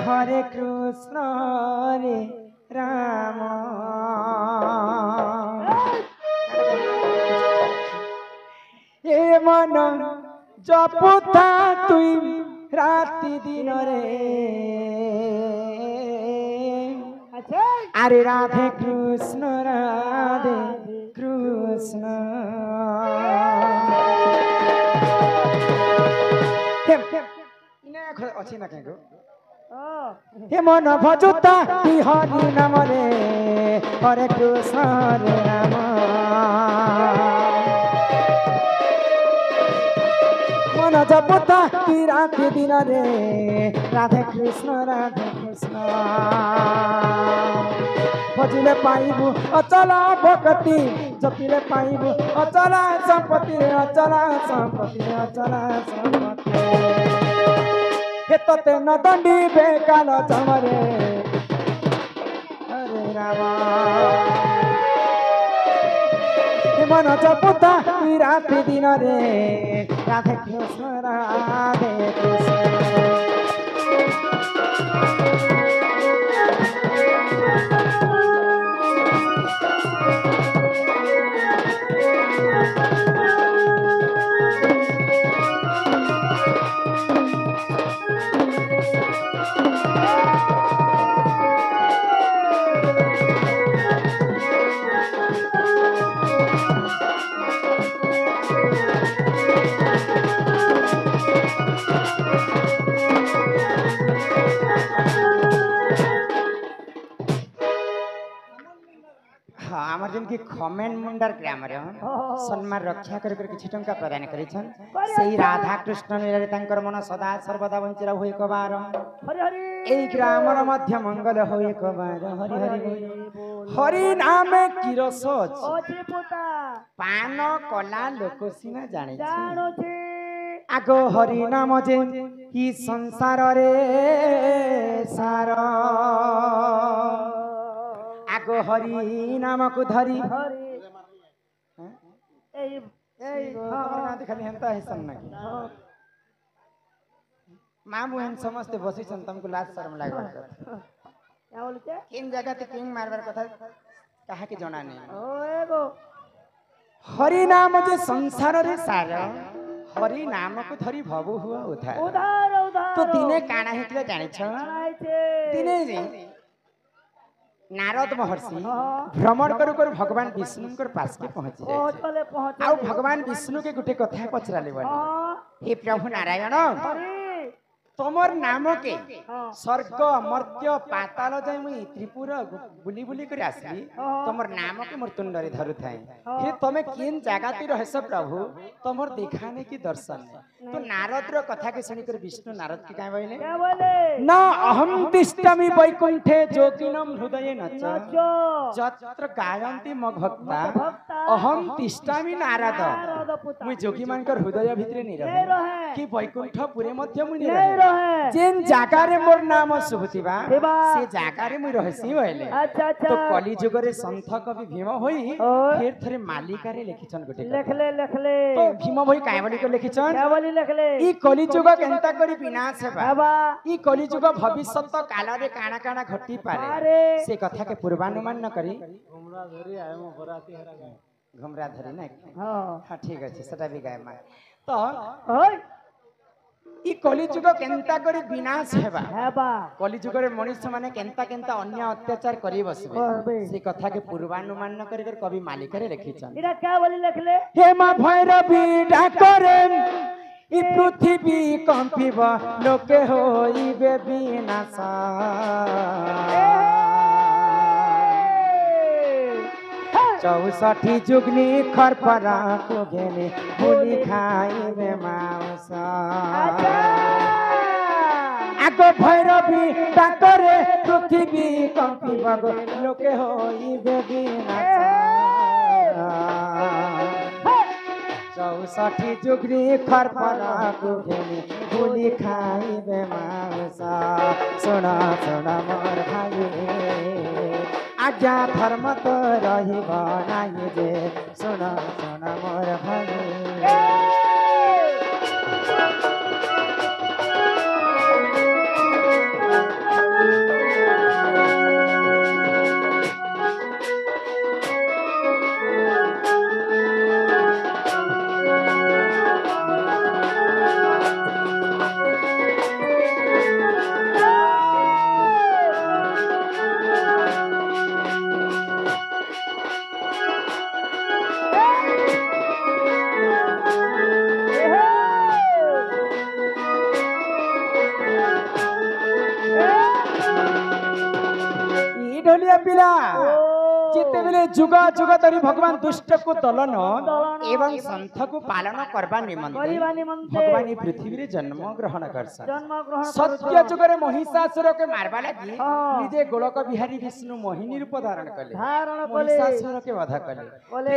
हरे कृष्ण हरे राम ए मन जपुता तुई राति दिन रे अरे राधे कृष्ण अच्छी ना कहीं हे मन भजुता हरि नाम रे हरे कृष्ण हरे राम मन जपुता राति दिन रे राधे कृष्ण भजिले पाइबु अचला भक्ति जपिले पाइबु अचला संपत्ति हे तते न दंडी बेकाल चमरे हरे रामा हे मन जपुता राति दिन रे राधे कृष्ण आमर जिनकी खमेन मुंडर ग्रामर सम्मान रक्षा कर किछि टंका प्रदान करिछन सेही राधा कृष्ण नीरे तांकर मन सदा सर्वदा वंचित होई कबार हरि हरि एई ग्रामर मध्य मंगल होई कबार हरि हरि हरि नामे किरस अछि पुता पान कला लोक सिना जाने छी आगो हरि नाम जे ही संसार रे सार आगो हरि नाम को धरी खाली हेंता हिसन ना माँ बुहन समझते बसी छन तुमको लाज शर्म लागबा क्या बोलते किन जगह ते किंग मारबार कथा काहे के जणा नहीं ओ एगो हरि नाम जे संसार रे सार हरि नाम को धरी भव हुआ उधार उधार उधार तो दिने काना हेतले जानि छ दिने जे नारद महर्षि भ्रमण करू कर भगवान विष्णु कर पास के पहुंची जाय आ भगवान विष्णु के गुटे कथा पचराले बने हे प्रभु नारायण तमर नाम के स्वर्ग मर्त्य पाताल जाय मुई त्रिपुर बुली बुली कर आसी तमर नाम के मोर तुंडरे धरु थाए हे तमे किन जागा ती रहस प्रभु तमर देखाने की दर्शन तो नारद रो कथा के सुनी कर विष्णु नारद के काय बोले क्या बोले ना अहम तिष्ठामि वैकुंठे जोगिनम हृदये नच जत्र गायन्ति मग भक्ता अहम तिष्ठामि नारद मुई जोगी मान कर हृदय भितरे नि रहे कि वैकुंठ पुरे मध्य मुनि रहे जेन जागा रे मोर नाम सुभतिबा से जागा रे मुई रहसी होइले अच्छा अच्छा तो कली जुग रे संत कवि भीम होई फिर थरे मालिका रे लिखिछन गोटे लिखले तो भीम भई काय बोली को लिखिछन क्या बोली लिखले ई कली जुग केनता करी विनाश हेबा ई कली जुग भविष्यत काल रे काना काना घटी पारे से कथा के पूर्वानुमान न करी घुमरा धरी आय मो बराती हरा घुमरा धरी ना हां ठीक अछि सेटा भी गाय मा तो ओय ई कली जुग केनता करी विनाश हेबा कली जुग रे मनुष्य माने केनता केनता अन्य अत्याचार करी बसबे से कथा के पूर्वानुमान न करी कर कवि मालिक रे लिखिछन इरा क्या बोली लिखले हे मा भैरवी डाकरे ई पृथ्वी कंपिब लोके होइबे विनाश चौसठी जुगनी खरपरा को घेने भूली खाइबे मांस आगो भैरवी डाकरे पृथ्वी कंपिब लोके होइबे विनाश चौसठी जुगनी खरपरा को घेने भूली खाइबे मांस सुना सुना मोर भाई आज्ञा धर्म तो रही बनाई जे सुना सुना मोर भाई पिला जिते बेले जुग जुग धरी भगवान दुष्ट को दलन एवं संत को पालन करबा निमंते भगवान पृथ्वी रे जन्म ग्रहण करसन सत्य जुग रे महिषासुर के मारबा लागि निजे गोलक बिहारी विष्णु मोहिनी रूप धारण कले महिषासुर के वध कले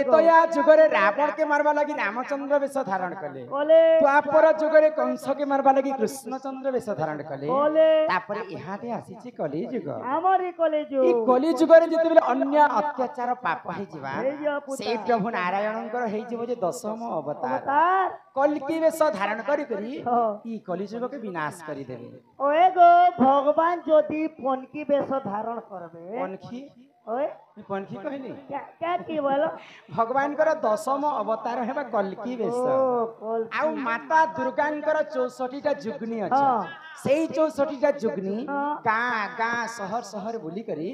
त्रेतया जुग रे रावण के मारबा लागि रामचंद्र वेश धारण कले द्वापर जुग रे कंस के मारबा लागि कृष्णचंद्र वेश धारण कले तापर इहाते आसीछि कली जुग हमरी कली जुग ई कली जुग रे जते बेले अन्य अत्याचार पाप हे जीवा से प्रभु नारायणकर हे जीव जे दशम अवतार कल्की वेश धारण करी करी ई कली जुग के विनाश करी देबे ओए गो भगवान जदी पनकी वेश धारण करबे पनकी ओए पनकी कहली क्या की बोलो भगवान कर दशम अवतार हेबा कल्की वेश आ माता दुर्गांकर 64 टा जुगनी अछि सेई 64 टा जुगनी गां गां शहर शहर बुली करी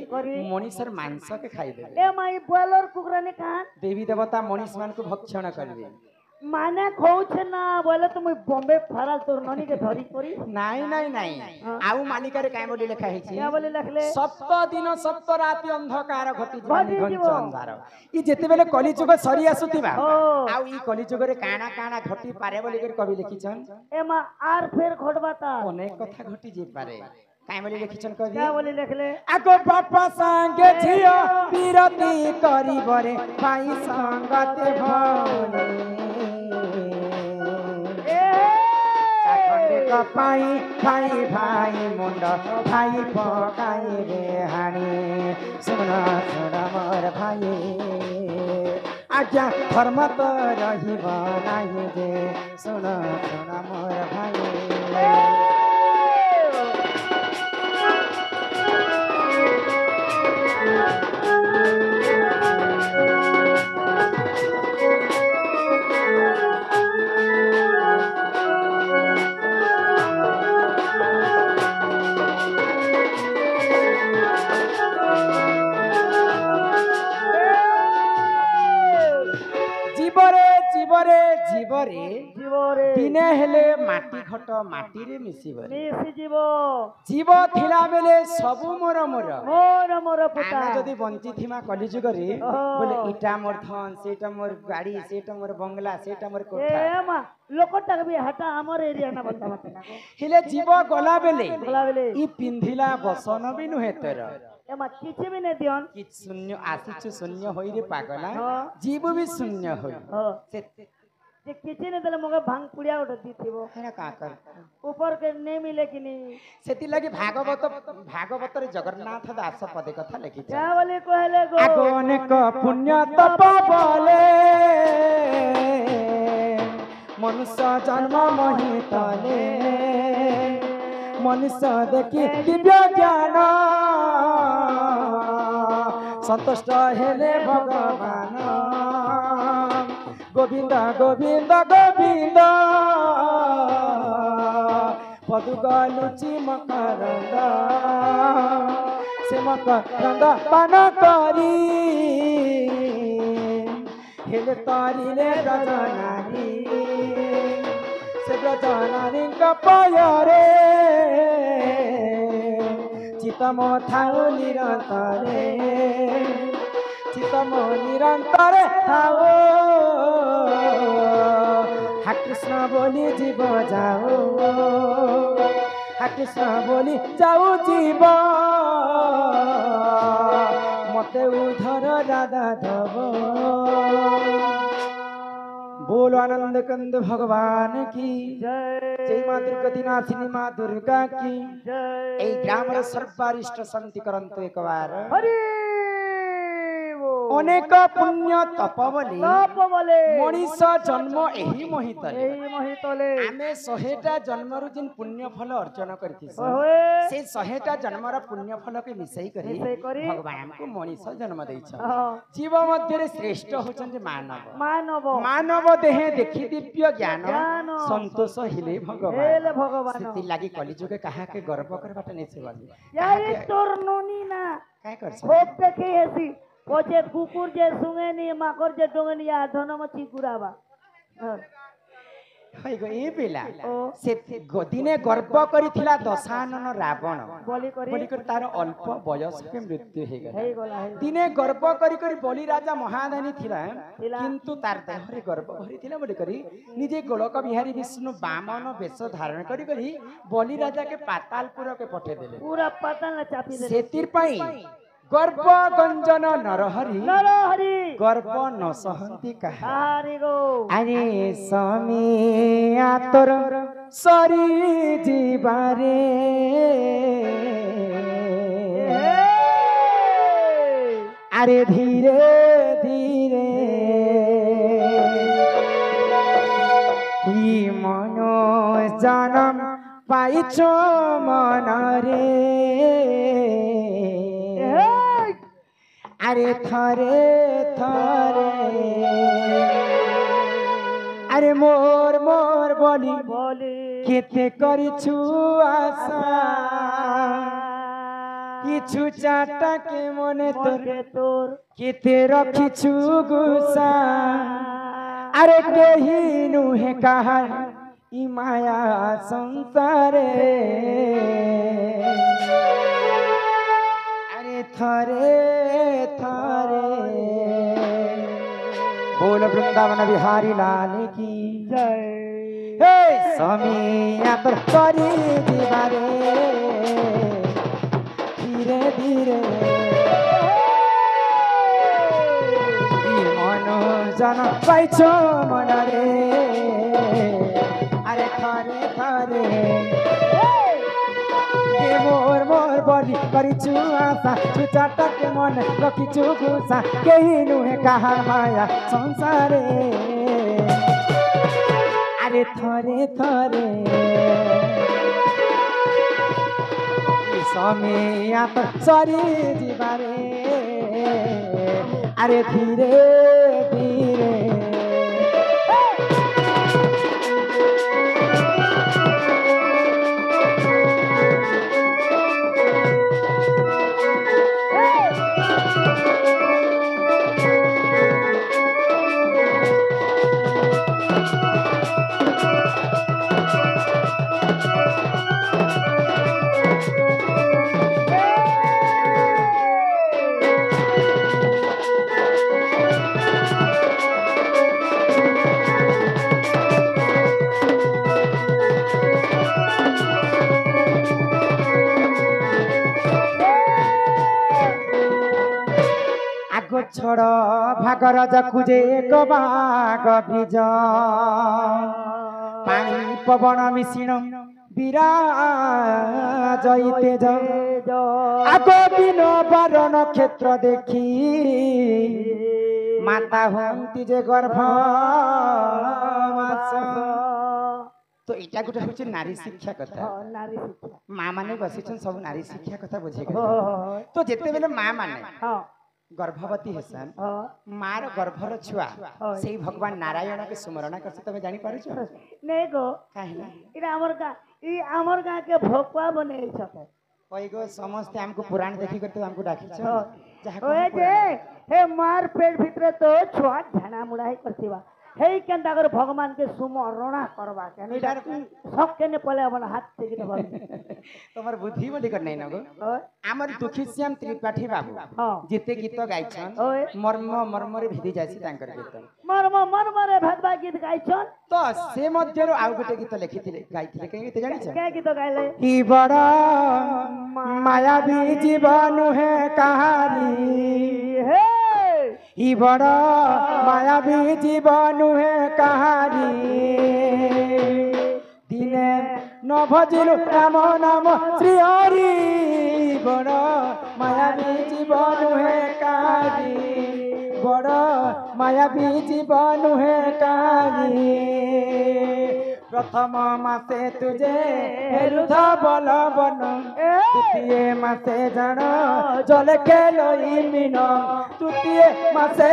मनीषर मांस के खाई देबे ए माई बॉयलर कुकरा ने कहा देवी देवता मनीष मान को भक्षण करबे माने खोछ ना बोले तुम बॉम्बे फराल तोर ननी के धरी करी नाही नाही नाही आउ मालिका रे काय बोली लेखा हेछि क्या बोली लिखले सप्त दिन सप्त राति अंधकार घटी जीवन घंच अंधार ई जेते बेले कली जुग सरी आसुतिबा आउ ई कली जुग रे काना काना घटी पारे बोली कर कवि लिखिछन एमा आर फेर घटबाता अनेक कथा घटी जे पारे काय बोली लिखिछन कवि क्या बोली लिखले आगो बापा संगे झियो विरति करी बरे भाई संगते भले पाई भाई भाई मुंड भाई पकाई रे हाणी सुन सुन मोर भाई आज्ञा धर्म तो रही बनाई दे सुन सुन मोर भाई दिने हेले माटी खट माटी रे मिसिबो जीव थिला बेले सबु मोर मोर पुता जदी बंची थिमा कली जुग रे बोले इटा मोर धन सेटा मोर गाड़ी सेटा मोर बंगला सेटा मोर कोठा ए मा लोकटा भी हटा हमर एरिया ना बता मत हेले जीव गला बेले ई पिंधिला बसन भी नुहे तर एमा किछि भी ने दियन कि शून्य आसिछु शून्य होई रे पागला जीव भी शून्य होई से जे किछि ने दले मगे भांग पुड़िया उठ दिथिबो हेना का कर ऊपर के ने मिले कि नी सेति लागि भागवत रे जगन्नाथ दास पदे कथा लिखि क्या बोले कहले गो आगोने को पुण्य तप बोले मनुष्य जन्म महितले मनुष्य देखि दिव्य ज्ञान संतुष्ट हेले भगवान गोविंद गोविंद गोविंद पदुगलुचि मकरंद से मकरंद पान करी हेले तारिले ब्रजनारी से ब्रजनारी कपयरे चितम थाउ निरंतरे चितम निरंतरे थाओ हा कृष्ण बोली जीव जाओ हा कृष्ण बोली जाओ जीव मते उधर राधा धव बोलो आनंद कंद भगवान की जय माँ दुर्गति नाथिनी माँ दुर्गा की जय। ए ग्राम सर्वारिष्ट शांति करंतु एक बार अनेक पुण्य तप बोले मनीष जन्म एही महितले आमे 100टा जन्मरु जिन पुण्य फल अर्जन करथि से 100टा जन्मर पुण्य फल के मिसई करी भगवान हमको मनीष जन्म दैछ जीव मध्य रे श्रेष्ठ होचन जे मानव देह देखि दिव्य ज्ञान संतोष हिले भगवान सेति लागि कलिजुगे कहा के गर्व करबाटा नेसे बाली यार तोर नोनी ना काय करछ होप देखे हेसी ओजे कुकुर जे सुंगेनी माकर जे डोंगनिया धनम चिकुराबा ହଇ ଗଇ ପିଲା ସେ ଦିନେ ଗର୍ବ କରିଥିଲା ଦଶାନନ ରାବଣ বলি করি ବୋଲି କରି ତାର ଅଳ୍ପ ବୟସରେ ମୃତ୍ୟୁ ହେଇଗଲା ହେଇଗଲା ଦିନେ ଗର୍ବ କରି କରି ବଳି ରାଜା ମହାଦାନୀ ଥିଲା କିନ୍ତୁ ତାର ଦେହରେ ଗର୍ବ ଭରିଥିଲା ବୋଲି କରି ନିଜେ ଗୋଳକ ବିହାରୀ ବିଷ୍ଣୁ ବାମନ ବେଶ ଧାରଣ କରି କରି ବଳି ରାଜାକେ ପାତାଳପୁରକେ ପଠେଇଦେଲେ পুরা পাতাল না চাপি দে ସେଥିପାଇଁ ଗର୍ବ ଗଞ୍ଜନ ନରହରି নরহরি ଗର୍ବ ନ ସହନ୍ତି କାହା হারি গো আরে সমিয়া তোর সরি জীবারে আরে ধীরে ধীরে ই মন জনম পাইছ মনরে আরে থরে থরে আরে মোর মোর বলি বলি কেতে করিছু আশা কিছু চাটাকে মনে তোর কে তোর কেতে রখিছু গুসা আরে কেহি নুহে কাহার ই মায়া সংসারে আরে থরে থরে बोल वृंदावन बिहारी लाल की জয় हे समिया तर करी दीवारे धीरे धीरे मन जन पाइछ मन रे अरे थरे थरे मोर मोर बलि करिछु आशा छुचाटके मन रखिछु गुसा केही नुहे काहार माया संसारे अरे थरे थरे समिया तो सरी जीवारे अरे धीरे धीरे ଛଡ଼ ଭାଗର ଯାକୁଜେ ଗବାଗ ଭିଜ ପାଣି ପବନ ମିଶିଣ ବିରାଜଇତେ ଆଗ ଦିନ ବାର ନକ୍ଷତ୍ର ଦେଖି ମାତା ହୁଅନ୍ତି ଯେ ଗର୍ଭ তো এটা গোটে হচ্ছে নারী শিক্ষা কথা নারী শিক্ষা মা মানে বসিছেন সব নারী শিক্ষা কথা বুঝে তো যেতেবেলে মা মানে गर्भवती हेसन मार गर्भर छुआ से भगवान नारायण के स्मरण करसे तमे जानि पारे छ नै गो काहेला इरा हमर गा के भोकवा बने छके ओइ गो समस्त हमको पुराण देखि करते हमको डाकी छ ओए जे हे मार पेट भीतर तो छुआ झाना मुड़ाई करथिबा हे केनता कर भगवान के सुमरणा करबा के निडार सब केने पले अपन हाथ से के बल तोमर बुद्धि बडी कर नै नगो हमर दुखी श्याम त्रिपाठी बाबू जेते गीत गाइछन मर्म मर्मरे भिदी जासी तांकर गीत मर्म मर्मरे भदबा गीत गाइछन तो से मध्यरो आउ गोटे गीत लिखिथिले गाइथिले के गीत जानि छ के गीत गाइले की बड़ा माया भी जीवन है कहानी हे ई बड़ा माया भी जीवन है कहानी दिने न भजिलु राम नाम श्री हरि बड़ा माया भी जीवन है कहानी बड़ा माया भी जीवन है कहानी प्रथम मासे तुझे हेरुध बल बन तृतीय मासे जन जल खेलो मीन तृतीय मासे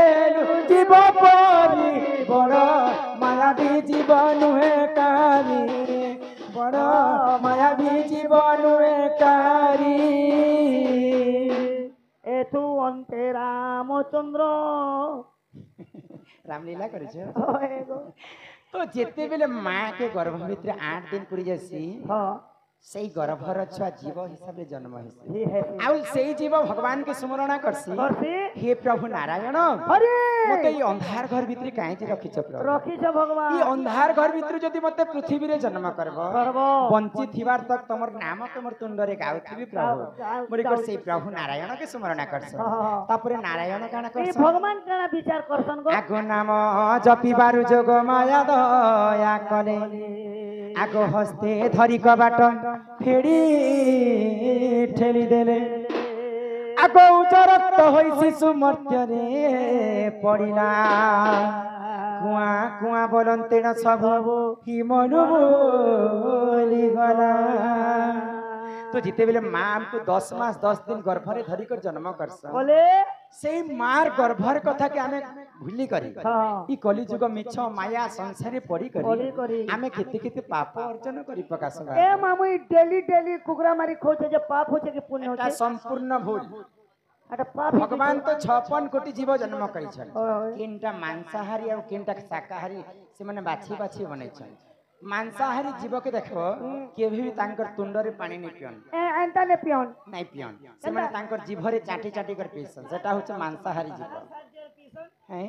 जीव परी बड़ माया भी जीवन है कारी बड़ माया भी जीवन है कारी ए तू अंते रामचंद्र रामलीला करे तो जेते बेले माँ के गर्भ भितर 8 दिन पुरी जासी हाँ सेई गर्भर छुआ जीव हिसाब रे जन्म हेसी ये है आउ सेई जीव भगवान के स्मरण करसी करसी हे प्रभु नारायण अरे मते ई अंधार घर भितर काहे जे रखिछ प्रभु रखी छ भगवान ई अंधार घर भितर जदि मते पृथ्वी रे जन्म करबो करबो बंची थिवार तक तमर नाम के मोर तुंडरे गाउथिबी प्रभु मोरी कर सेई प्रभु नारायण के स्मरण करछ तापरे नारायण काना ये करछ भगवान काना विचार करसन गो आगो नाम जपिबारु जोग माया दया कले आगो हस्ते धरी कबाट फेडी ठेली देले आगो उजरत होई शिशु मर्त्य रे पड़िला कुआ कुआ बोलन्ते न सब ही मनु बोली गला तो जिते बेले माँ हमको 10 मास 10 दिन गर्भरे धरी कर जन्म करस बोले सेई मार गर्भर कथा के आमे भूली करी हाँ ई कली जुग मिछ माया संसारे पड़ी बोली करी करी आमे केते केते पाप अर्जन करी प्रकाश ए मामू डेली डेली कुकरा मारी खोचे जे पाप होचे कि पुण्य एटा होचे संपूर्ण भूल अटा पाप भगवान तो 56 कोटी जीव जन्म करी छन ओए किनटा मांसाहारी और किनटा शाकाहारी से माने बाछी बाछी बनै छन मांसाहारी जीव के देखो केभी भी तांकर तुंडरे पानी नै पियन ए एंता ने पियोन नै पियन से माने तांकर जीभरे चाटी चाटी कर पियन सेटा होचे मांसाहारी जीव हैं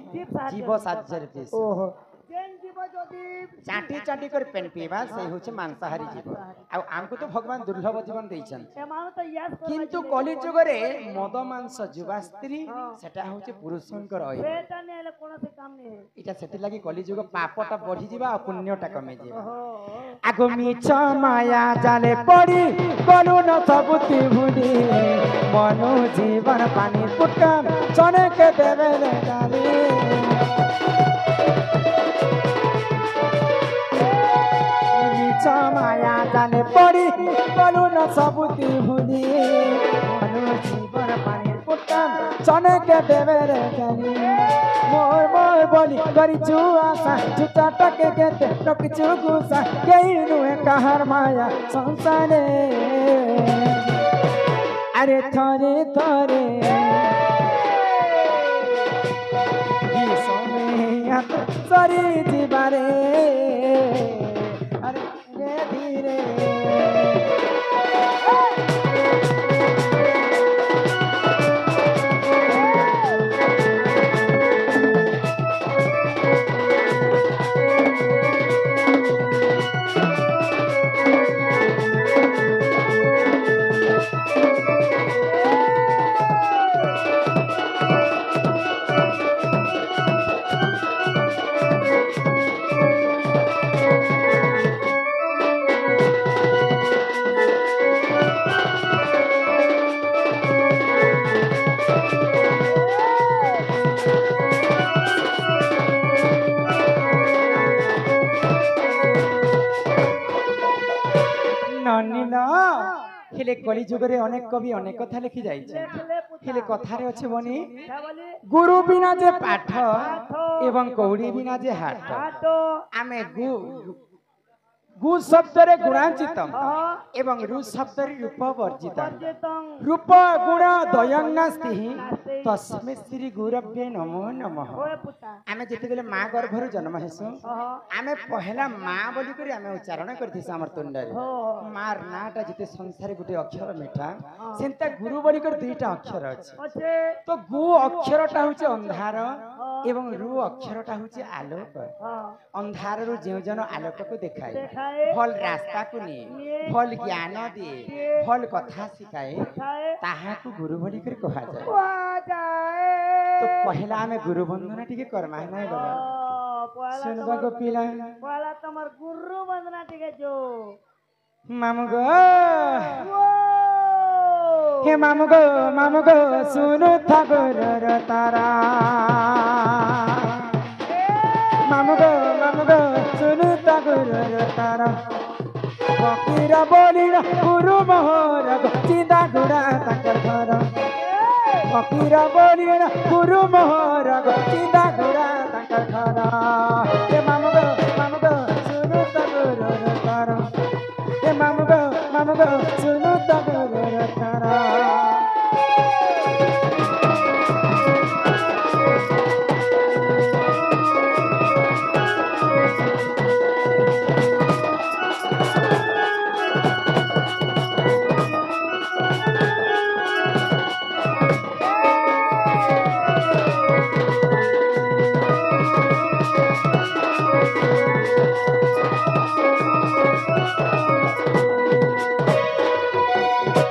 जीव साज्जर पियन ओहो जेन जीव जदी चाटी चाटी कर पेन पीवा से होचे मांसाहारी जीव आ आमको तो भगवान दुर्लभ जीवन दैछन ए मानो तो यस किंतु कली जुग रे मद मांस जुवा स्त्री सेटा होचे पुरुषंकर अय बेटा ने ले कोनो से काम नहीं है इटा सेति लागि कली जुग पापटा बढ़ी जिबा आ पुण्यटा कमे जिबा ओहो आगो मिछ माया जाले पड़ी गलु न सबुति भुली मनु जीवन पानी पुटकाम चने के देवेले डाली मिछ माया जाले पड़ी गलु न सबुति भुली मनु जीवन पानी पुटकाम चने के देवेले डाली मोर मोर बोली करी आशा छुटा टके गेते रखिछु गुसा केही नुहे कहर माया संसारे अरे थरे थरे ई समय सरी जीवारे अरे धीरे धीरे हेले कली जुगरे अनेक कवि अनेक कथा लिखि जाइछे हेले कथारे अछि बनी गुरु बिना जे पाठ एवं कौड़ी बिना जे हाट आमे गु शब्द रे गुणांचितम एवं रु शब्द रे रूप वर्जितम रूप गुण दयं नास्ति तस्मै श्री गुरव्ये नमो नमः आमे जेते बेले मां गर्भरु जन्म हेसु आमे पहला मां बोली करी आमे उच्चारण करथिस हमर तुंडरे मार नाटा जेते संसारे गुटे अक्षर मिठा सेंता गुरु बोली कर दुईटा अक्षर अछि तो गु अक्षरटा होचे अंधार एवं रु अक्षरटा होचे आलोक अंधार रु जेउ जन आलोक को देखाय फल रास्ता को नहीं फल ज्ञान दिए फल कथा सिखाए ताहा को गुरु बोली कर कहा जाए तो पहला हमें गुरु वंदना टिके करमा है नहीं बाबा सुनबा को पिला पहला तमर गुरु वंदना टिके जो मामू गो हे मामू गो सुनु था गुरु तारा मामू गो सुनु था गुरु तारा फकीरा बोलिना गुरु मोहर चिंता गुड़ा ताकर घर फकीरा बोलिना गुरु मोहर चिंता गुड़ा ताकर घर